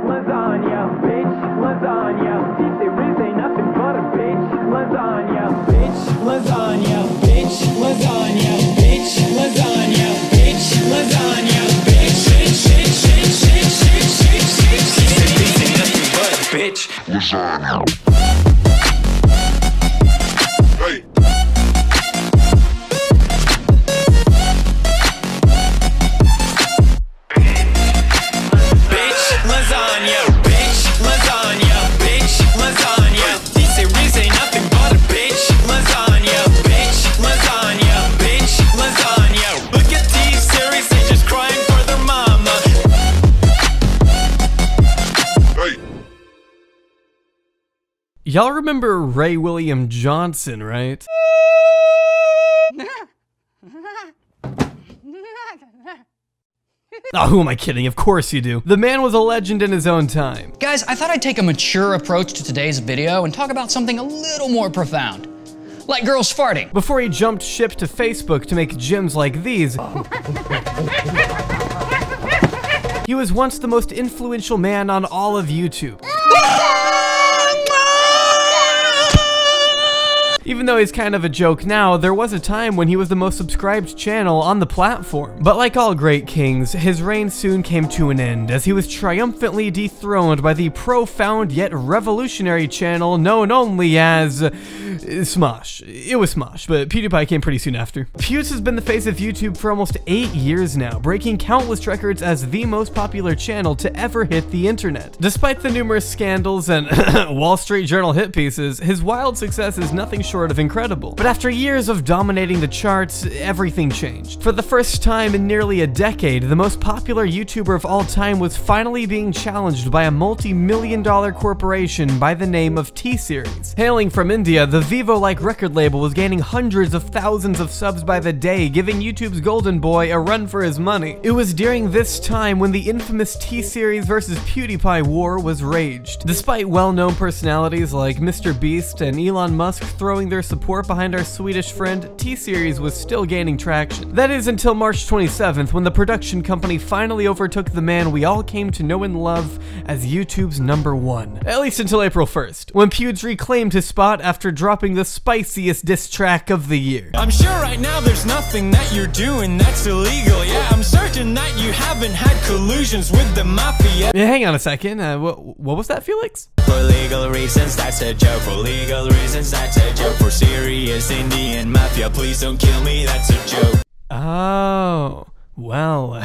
lasagna, bitch, lasagna. T-Series ain't nothing but a bitch, lasagna, bitch, lasagna, bitch, lasagna, bitch, lasagna, bitch, lasagna, bitch, bitch, bitch, bitch, bitch, bitch, bitch, T-Series ain't nothing but a bitch, lasagna. Hey. Y'all remember Ray William Johnson, right? Oh, who am I kidding? Of course you do. The man was a legend in his own time. Guys, I thought I'd take a mature approach to today's video and talk about something a little more profound. Like girls farting. Before he jumped ship to Facebook to make gems like these, he was once the most influential man on all of YouTube. Even though he's kind of a joke now, there was a time when he was the most subscribed channel on the platform. But like all great kings, his reign soon came to an end as he was triumphantly dethroned by the profound yet revolutionary channel known only as Smosh. It was Smosh, but PewDiePie came pretty soon after. Pewds has been the face of YouTube for almost 8 years now, breaking countless records as the most popular channel to ever hit the internet. Despite the numerous scandals and Wall Street Journal hit pieces, his wild success is nothing short of incredible. But after years of dominating the charts, everything changed. For the first time in nearly a decade, the most popular YouTuber of all time was finally being challenged by a multi-million-dollar corporation by the name of T-Series. Hailing from India, the Vivo-like record label was gaining hundreds of thousands of subs by the day, giving YouTube's golden boy a run for his money. It was during this time when the infamous T-Series versus PewDiePie war was raged. Despite well-known personalities like Mr. Beast and Elon Musk throwing their support behind our Swedish friend, T-Series was still gaining traction. That is until March 27th, when the production company finally overtook the man we all came to know and love as YouTube's #1. At least until April 1st, when Pewds reclaimed his spot after dropping the spiciest diss track of the year. I'm sure right now there's nothing that you're doing that's illegal. Yeah, I'm certain that you haven't had collusions with the mafia. Yeah, hang on a second, what was that, Felix? For legal reasons, that's a joke. For legal reasons, that's a joke. For serious Indian mafia, please don't kill me, that's a joke. Oh, well,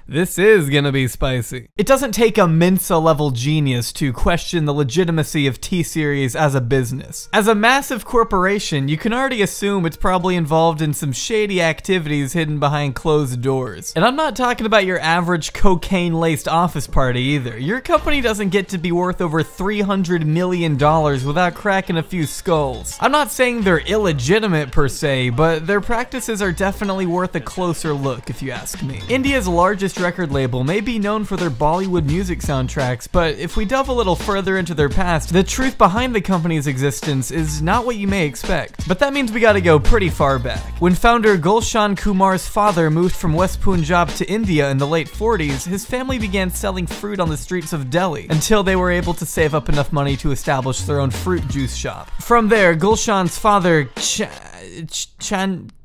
this is gonna be spicy. It doesn't take a Mensa-level genius to question the legitimacy of T-Series as a business. As a massive corporation, you can already assume it's probably involved in some shady activities hidden behind closed doors. And I'm not talking about your average cocaine-laced office party either. Your company doesn't get to be worth over $300 million without cracking a few skulls. I'm not saying they're illegitimate per se, but their practices are definitely worth a closer look if you ask me. India's largest record label may be known for their Bollywood music soundtracks, but if we delve a little further into their past, the truth behind the company's existence is not what you may expect. But that means we gotta go pretty far back. When founder Gulshan Kumar's father moved from West Punjab to India in the late 40s, his family began selling fruit on the streets of Delhi until they were able to save up enough money to establish their own fruit juice shop. From there, Gulshan's father,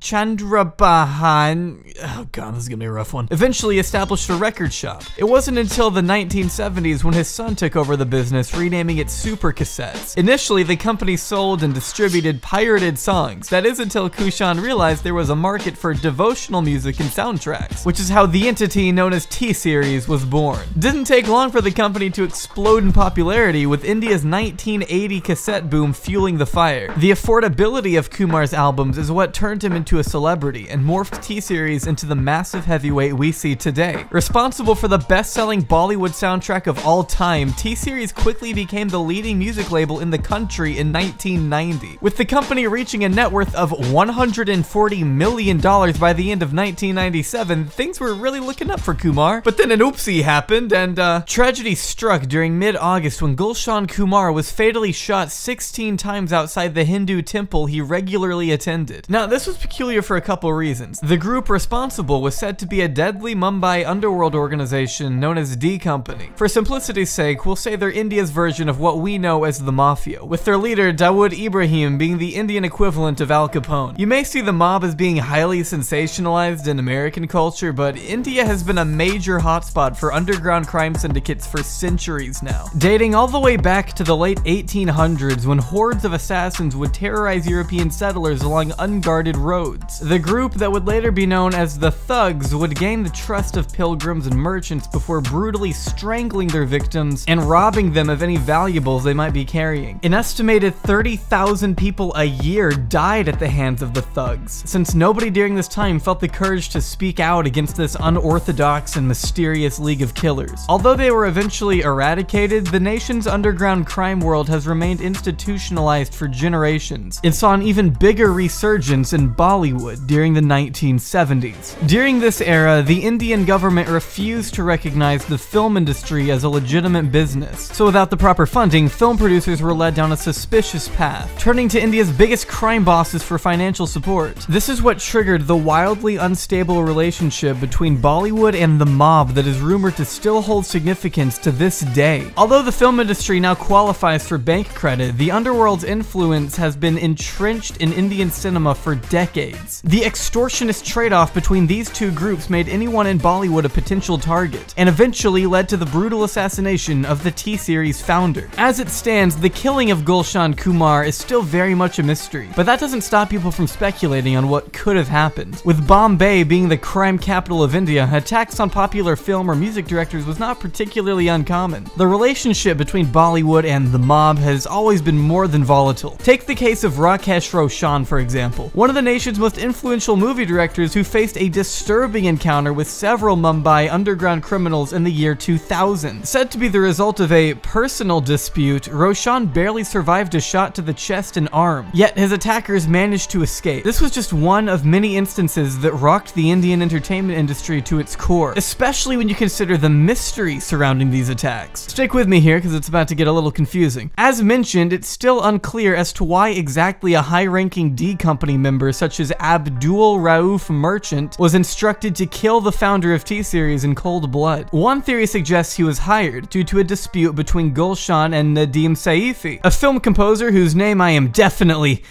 Chandrabahan, oh god, this is gonna be a rough one, eventually established a record shop. It wasn't until the 1970s when his son took over the business, renaming it Super Cassettes. Initially, the company sold and distributed pirated songs. That is until Kushan realized there was a market for devotional music and soundtracks, which is how the entity known as T-Series was born. Didn't take long for the company to explode in popularity, with India's 1980 cassette boom fueling the fire. The affordability of Kumar's albums is what turned him into a celebrity and morphed T-Series into the massive heavyweight we see today. Responsible for the best-selling Bollywood soundtrack of all time, T-Series quickly became the leading music label in the country in 1990. With the company reaching a net worth of $140 million by the end of 1997, things were really looking up for Kumar. But then an oopsie happened, and tragedy struck during mid-August when Gulshan Kumar was fatally shot 16 times outside the Hindu temple he regularly attended. Now, this was peculiar for a couple reasons. The group responsible was said to be a deadly Mumbai underworld organization known as D Company. For simplicity's sake, we'll say they're India's version of what we know as the Mafia, with their leader Dawood Ibrahim being the Indian equivalent of Al Capone. You may see the mob as being highly sensationalized in American culture, but India has been a major hotspot for underground crime syndicates for centuries now, dating all the way back to the late 1800s when hordes of assassins would terrorize European settlers along unguarded roads. The group that would later be known as the Thugs would gain the trust of pilgrims and merchants before brutally strangling their victims and robbing them of any valuables they might be carrying. An estimated 30,000 people a year died at the hands of the Thugs, since nobody during this time felt the courage to speak out against this unorthodox and mysterious league of killers. Although they were eventually eradicated, the nation's underground crime world has remained institutionalized for generations and saw an even bigger resurgence in Bollywood during the 1970s. During this era, the Indian government refused to recognize the film industry as a legitimate business, so without the proper funding, film producers were led down a suspicious path, turning to India's biggest crime bosses for financial support. This is what triggered the wildly unstable relationship between Bollywood and the mob that is rumored to still hold significance to this day. Although the film industry now qualifies for bank credit, the underworld's influence has been entrenched in Indian cinema for decades. The extortionist trade-off between these two groups made anyone in Bollywood a potential target, and eventually led to the brutal assassination of the T-Series founder. As it stands, the killing of Gulshan Kumar is still very much a mystery, but that doesn't stop people from speculating on what could have happened. With Bombay being the crime capital of India, attacks on popular film or music directors was not particularly uncommon. The relationship between Bollywood and the mob has always been more than volatile. Take the case of Rakesh Roshan, for example, one of the nation's most influential movie directors who faced a disturbing encounter with several Mumbai underground criminals in the year 2000. Said to be the result of a personal dispute, Roshan barely survived a shot to the chest and arm, yet his attackers managed to escape. This was just one of many instances that rocked the Indian entertainment industry to its core, especially when you consider the mystery surrounding these attacks. Stick with me here because it's about to get a little confusing. As mentioned, it's still unclear as to why exactly a high-ranking D Company member such as Abdul Rauf Merchant was instructed to kill the founder of T-Series in cold blood. One theory suggests he was hired due to a dispute between Gulshan and Nadeem Saifi, a film composer whose name I am definitely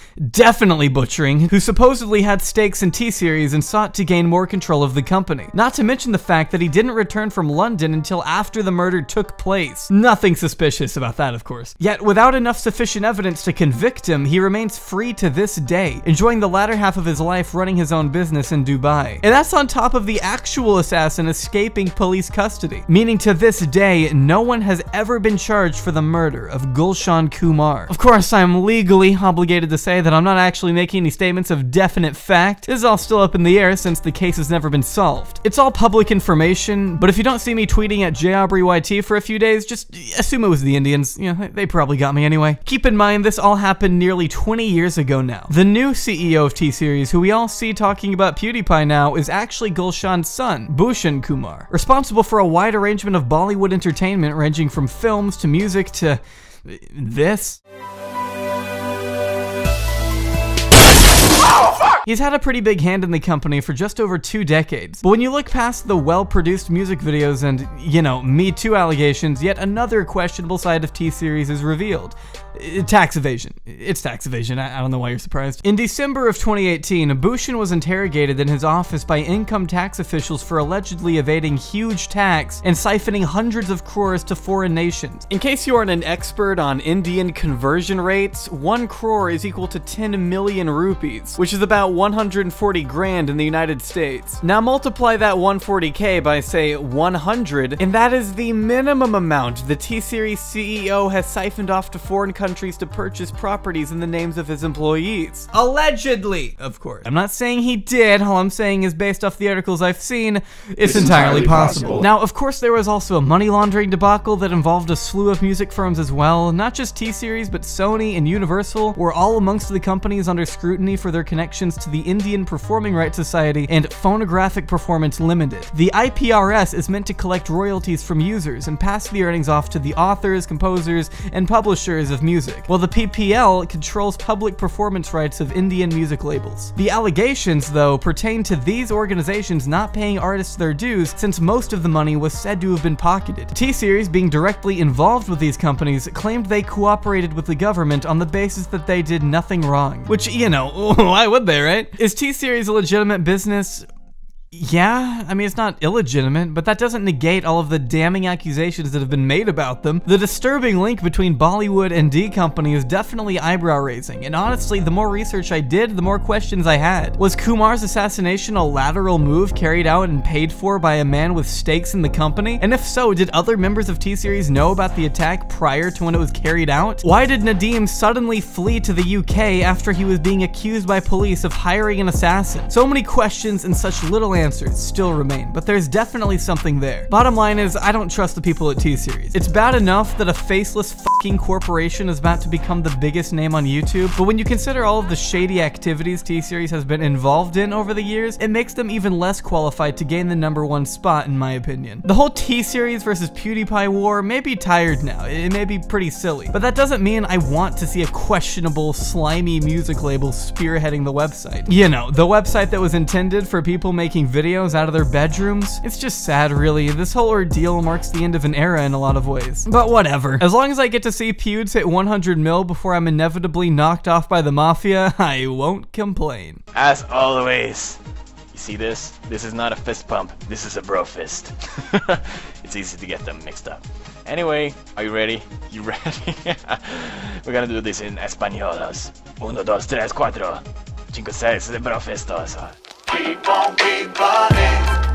butchering, who supposedly had stakes in T-Series and sought to gain more control of the company. Not to mention the fact that he didn't return from London until after the murder took place. Nothing suspicious about that, of course. Yet, without enough sufficient evidence to convict him, he remains free to this day, enjoying the latter half of his life running his own business in Dubai. And that's on top of the actual assassin escaping police custody, meaning to this day, no one has ever been charged for the murder of Gulshan Kumar. Of course, I'm legally obligated to say that I'm not actually making any statements of definite fact. This is all still up in the air since the case has never been solved. It's all public information, but if you don't see me tweeting at JAubreyYT for a few days, just assume it was the Indians. You know, they probably got me anyway. Keep in mind, this all happened nearly 20 years ago now. The new CEO of T-Series, who we all see talking about PewDiePie now, is actually Gulshan's son, Bhushan Kumar, responsible for a wide arrangement of Bollywood entertainment ranging from films to music to this. He's had a pretty big hand in the company for just over 2 decades, but when you look past the well-produced music videos and, you know, Me Too allegations, yet another questionable side of T-Series is revealed. Tax evasion. It's tax evasion. I don't know why you're surprised. In December of 2018, Bhushan was interrogated in his office by income tax officials for allegedly evading huge tax and siphoning hundreds of crores to foreign nations. In case you aren't an expert on Indian conversion rates, 1 crore is equal to 10 million rupees, which is about 140 grand in the United States. Now multiply that 140K by, say, 100, and that is the minimum amount the T-Series CEO has siphoned off to foreign countries to purchase properties in the names of his employees. Allegedly, of course. I'm not saying he did. All I'm saying is, based off the articles I've seen, it's entirely possible. Now, of course, there was also a money laundering debacle that involved a slew of music firms as well. Not just T-Series, but Sony and Universal were all amongst the companies under scrutiny for their connections to the Indian Performing Rights Society and Phonographic Performance Limited. The IPRS is meant to collect royalties from users and pass the earnings off to the authors, composers, and publishers of music, while the PPL controls public performance rights of Indian music labels. The allegations, though, pertain to these organizations not paying artists their dues, since most of the money was said to have been pocketed. T-Series, being directly involved with these companies, claimed they cooperated with the government on the basis that they did nothing wrong. Which, you know, why would they, right? Is T-Series a legitimate business? Yeah, I mean, it's not illegitimate, but that doesn't negate all of the damning accusations that have been made about them. The disturbing link between Bollywood and D Company is definitely eyebrow-raising, and honestly, the more research I did, the more questions I had. Was Kumar's assassination a lateral move carried out and paid for by a man with stakes in the company? And if so, did other members of T-Series know about the attack prior to when it was carried out? Why did Nadeem suddenly flee to the UK after he was being accused by police of hiring an assassin? So many questions and such little answers still remain, but there's definitely something there. Bottom line is, I don't trust the people at T-Series. It's bad enough that a faceless fucking corporation is about to become the biggest name on YouTube, but when you consider all of the shady activities T-Series has been involved in over the years, it makes them even less qualified to gain the #1 spot, in my opinion. The whole T-Series versus PewDiePie war may be tired now, it may be pretty silly, but that doesn't mean I want to see a questionable, slimy music label spearheading the website. You know, the website that was intended for people making videos out of their bedrooms. It's just sad, really. This whole ordeal marks the end of an era in a lot of ways. But whatever. As long as I get to see Pewds hit 100 mil before I'm inevitably knocked off by the mafia, I won't complain. As always, you see this? This is not a fist pump. This is a bro fist. It's easy to get them mixed up. Anyway, are you ready? You ready? We're gonna do this in españolas. 1, 2, 3, 4, 5, 6, bro fistos. Keep on, keep running.